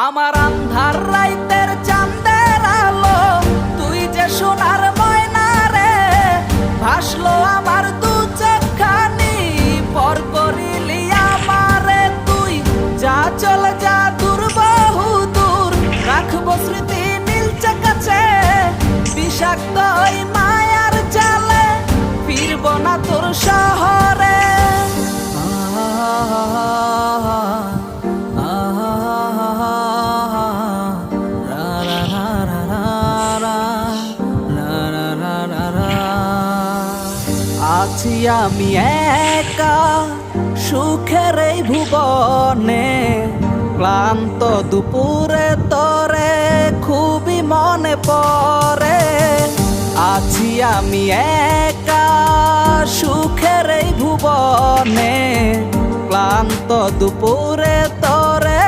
আমার আন্ধার রাইতের চাঁদের আলো, তুই যে সোনার ময়না রে, ভাসলো আমার দু চোখখানি, পর করিলি আমারে তুই। যা চলে যা দূর বহু দূর, রাখবো স্মৃতি নীলচে কাছে, বিষাক্ত ওই মায়ার জালে ফিরবো না তোর শহরে। আছি আমি একা সুখের এই ভুবনে, ক্লান্ত দুপুরে তোরে খুবই মনে পড়ে। আছি আমি একা সুখের এই ভুবনে, ক্লান্ত দুপুরে তোরে